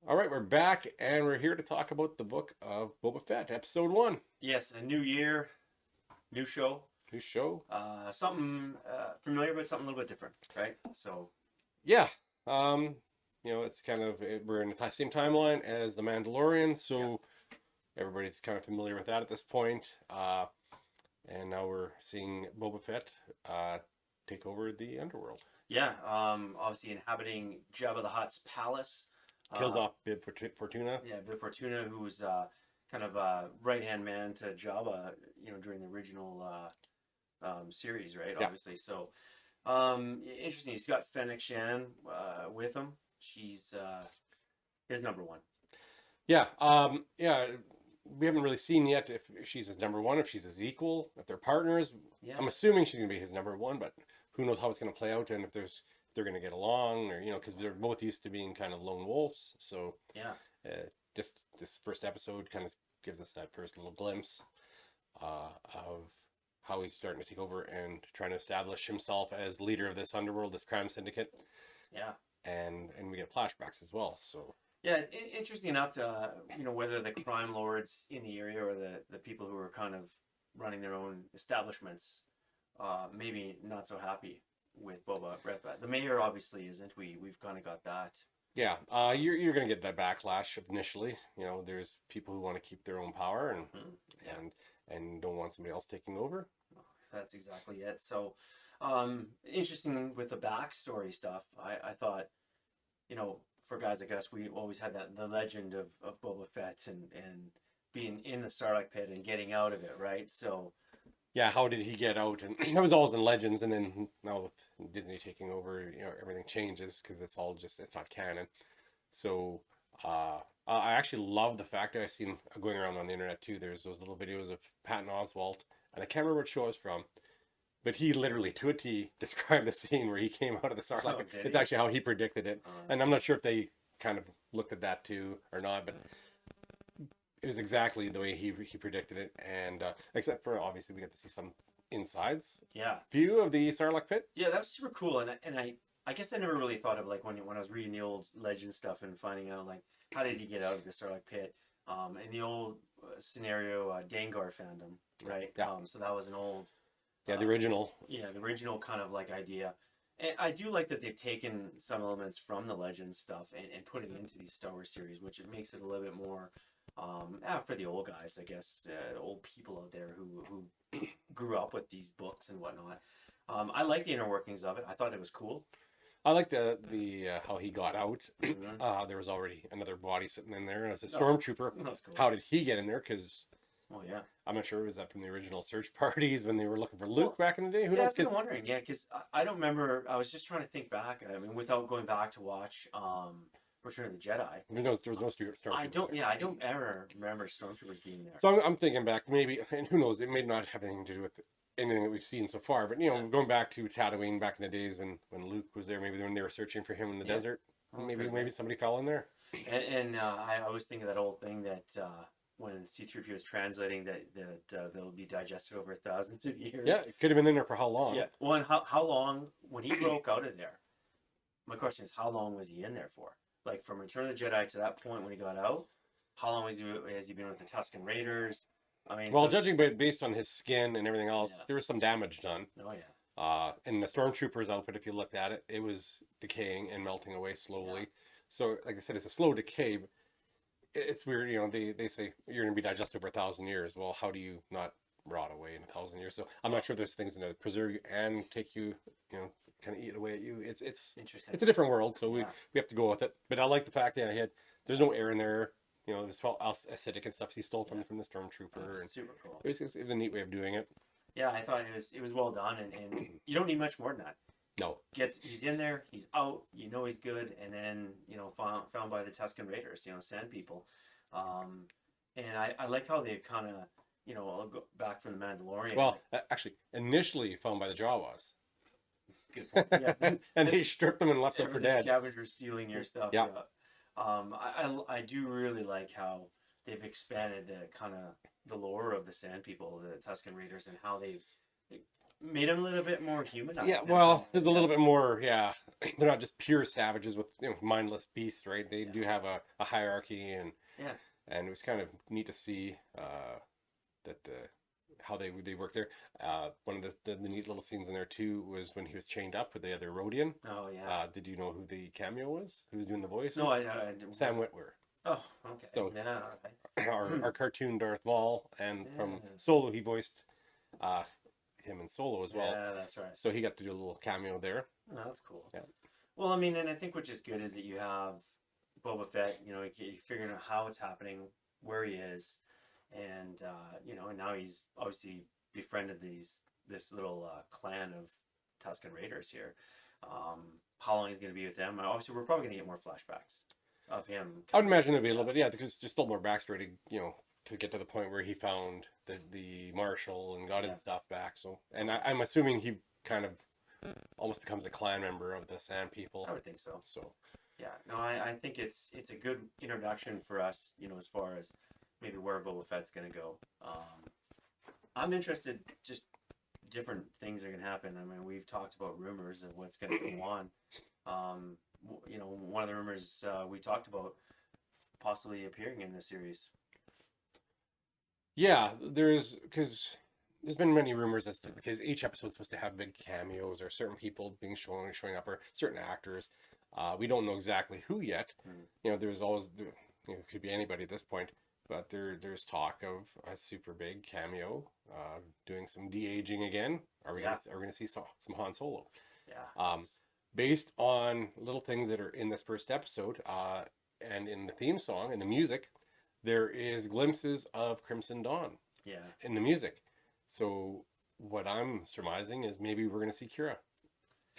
All right, we're back and we're here to talk about the Book of Boba Fett, episode 1. Yes, a new year, new show. New show. Something familiar, but something a little bit different, right? So, Yeah. Um, it's kind of we're in the same timeline as the Mandalorian, yeah, so everybody's kind of familiar with that at this point. And now we're seeing Boba Fett take over the underworld. yeah. Obviously inhabiting Jabba the Hutt's palace. Kills Uh, off Bib Fortuna. yeah, Bib Fortuna, who was kind of right hand man to Jabba, during the original series, right? Yeah. Obviously, so interesting. He's got Fennec Shand with him. She's his number one. Yeah. Yeah. We haven't really seen yet if she's his number one, if she's his equal, if they're partners. Yeah, I'm assuming she's gonna be his number one, but who knows how it's gonna play out and if they're gonna get along or because they're both used to being kind of lone wolves. So yeah. just this first episode kind of gives us that first little glimpse of how he's starting to take over and trying to establish himself as leader of this underworld, this crime syndicate, Yeah. and we get flashbacks as well. So Yeah, it's interesting enough to, whether the crime lords in the area or the people who are kind of running their own establishments, maybe not so happy with Boba Fett. The mayor obviously isn't. We've kind of got that. yeah, you're gonna get that backlash initially. There's people who want to keep their own power Yeah, and and don't want somebody else taking over. that's exactly it. So, interesting with the backstory stuff. I thought, for guys like us, we always had the legend of Boba Fett and being in the Sarlacc Pit and getting out of it, right? So, Yeah, how did he get out? And that was always in Legends, and then now with Disney taking over, everything changes because it's not canon. So I actually love the fact that I've seen going around on the internet too. There's those little videos of Patton Oswalt, and I can't remember what show it's from, but he literally to a T described the scene where he came out of the Sarlacc oh, pit. did It's he? actually how he predicted it, and That's I'm not sure if they kind of looked at that too or not, but it was exactly the way he predicted it, and except for obviously we get to see some insides yeah. view of the Sarlacc pit. Yeah, that was super cool, and I guess I never really thought of like when I was reading the old legend stuff and finding out like how did he get out of the Starlight Pit, in the old scenario, Dengar found him, right? Yeah, So that was an old, yeah, the uh, original. yeah, the original kind of like idea, and I do like that they've taken some elements from the legend stuff and put it into these Star Wars series, which it makes it a little bit more, for the old guys, I guess, old people out there who grew up with these books and whatnot. I like the inner workings of it. I thought it was cool. I like the how he got out. Hmm. There was already another body sitting in there as a No, stormtrooper. that was cool. How did he get in there? Because Oh yeah. I'm not sure. Was that from the original search parties when they were looking for Well, Luke back in the day? Who yeah, knows? that's what Because I'm wondering. Yeah, because I don't remember. I was just trying to think back. I mean, without going back to watch Return of the Jedi. who knows? There was no I stormtroopers don't. there. Yeah, I don't ever remember stormtroopers being there. So I'm thinking back, maybe, and who knows? It may not have anything to do with anything that we've seen so far. But Yeah. going back to Tatooine back in the days when Luke was there, maybe when they were searching for him in the Yeah. desert, Oh, maybe could maybe be. somebody fell in there. And I always think of that old thing that when C-3PO is translating that they'll be digested over thousands of years. Yeah, it could have been in there for how long? Yeah. Well, and how long when he broke out of there? My question is, how long was he in there for? Like from Return of the Jedi to that point when he got out, how long has he been with the Tusken Raiders? I mean, Well, so judging based on his skin and everything else, yeah. there was some damage done. Oh yeah, In the stormtrooper's outfit, if you looked at it, it was decaying and melting away slowly. yeah, So, like I said, it's a slow decay. But it's weird, they say you're going to be digested for 1,000 years. Well, how do you not rot away in 1,000 years? So I'm not sure there's things that preserve you and take you, kind of eat away at you. interesting. It's a different world, so we Yeah, we have to go with it. But I like the fact that there's no air in there. There's all acidic and stuff he stole yeah, from the stormtrooper, and that's super cool. it was a neat way of doing it. Yeah, I thought it was well done, and you don't need much more than that. No, He's in there, he's out, he's good, and then found by the Tusken Raiders, Sand people, and I like how they kind of I'll go back from the Mandalorian. well, actually, initially found by the Jawas. Good point. Yeah, And they stripped them and left them for the dead. scavengers stealing your stuff. Yeah. Yeah. I do really like how they've expanded the kind of the lore of the Sand People, the Tusken Raiders, and how they've made them a little bit more humanized. Yeah, well, there's a little bit more. Yeah, they're not just pure savages with mindless beasts, right? They do have a hierarchy, and Yeah. it was kind of neat to see that how they work there. One of the neat little scenes in there too was when he was chained up with the other Rhodian. Oh yeah. Did you know who the cameo was? Who was doing the voice? No, I didn't. Sam Witwer. Oh, okay. So Yeah, okay. our cartoon Darth Maul, and from Yeah. Solo he voiced him in Solo as well. Yeah, that's right. So he got to do a little cameo there. Oh, that's cool. Yeah. Well, I mean, and I think which is good is that you have Boba Fett. You know, you're figuring out how it's happening, where he is, and you know, and now he's obviously befriended this little clan of Tusken Raiders here. How long he's going to be with them? And obviously, we're probably going to get more flashbacks of him. I would imagine it'd be a little bit, yeah, because there's still more backstory to get to the point where he found the marshal and got his stuff back. So, and I'm assuming he kind of almost becomes a clan member of the Sand People. I would think so. So, yeah, no, I think it's a good introduction for us, you know, as far as maybe where Boba Fett's going to go. I'm interested, just different things are going to happen. I mean, we've talked about rumors of what's going to go on. You know, one of the rumors we talked about possibly appearing in the series. yeah, because there's been many rumors as to, because each episode's supposed to have big cameos or certain people being showing up or certain actors. We don't know exactly who yet. You know, there's always it could be anybody at this point, but there's talk of a super big cameo doing some de-aging again. Are we gonna see some Han Solo? Yeah. Based on little things that are in this first episode, and in the theme song and the music, there is glimpses of Crimson Dawn. Yeah. In the music. So what I'm surmising is maybe we're going to see Kira,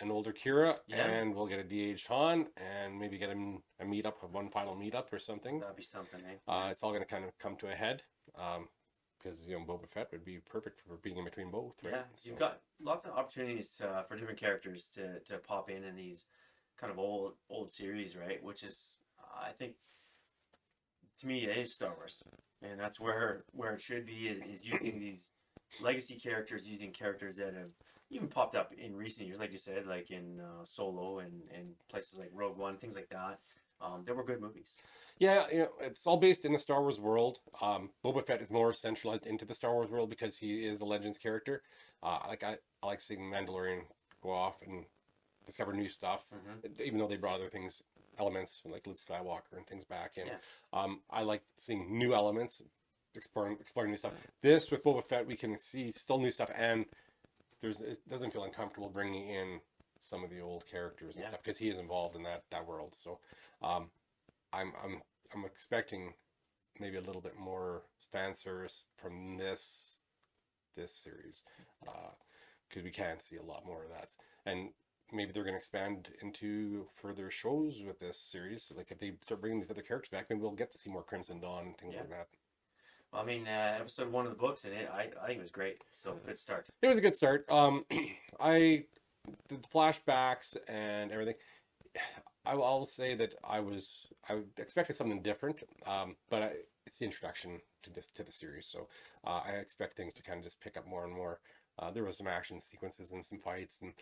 an older Kira, and we'll get a de-aged Han, and maybe get him a meetup, one final meetup or something. That'd be something, eh? It's all going to kind of come to a head, because Boba Fett would be perfect for being in between both. Right? Yeah, so, you've got lots of opportunities for different characters to pop in these kind of old series, right? Which is, I think, to me, it is Star Wars, and that's where it should be is using these legacy characters, using characters that have even popped up in recent years, like you said, like in Solo and places like Rogue One, things like that. They were good movies. Yeah, it's all based in the Star Wars world. Boba Fett is more centralized into the Star Wars world because he is a Legends character. I like seeing Mandalorian go off and discover new stuff, even though they brought other things, elements like Luke Skywalker and things back in. Yeah. I like seeing new elements, exploring new stuff. This with Boba Fett, we can see still new stuff, and it doesn't feel uncomfortable bringing in some of the old characters and stuff because he is involved in that world. So, I'm expecting maybe a little bit more fan service from this series, because we can see a lot more of that, and maybe they're going to expand into further shows with this series. Like if they start bringing these other characters back, maybe we'll get to see more Crimson Dawn and things like that. Well, I mean, episode 1 of the books, and I think it was great. So good start. It was a good start. The flashbacks and everything. I'll say that I expected something different, but it's the introduction to the series, so I expect things to kind of just pick up more and more. There was some action sequences and some fights, and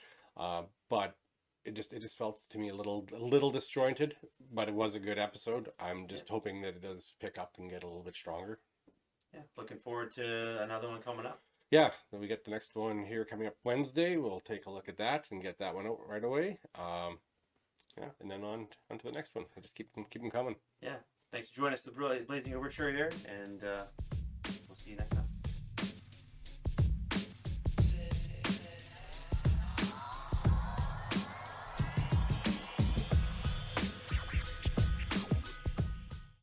but it just felt to me a little disjointed. But it was a good episode. I'm just hoping that it does pick up and get a little bit stronger. Yeah, looking forward to another one coming up. Yeah, then we get the next one here coming up Wednesday. We'll take a look at that and get that one out right away. Yeah, and then on to the next one. I just keep them coming. Yeah, thanks for joining us, the Blazing Overture here, and we'll see you next time.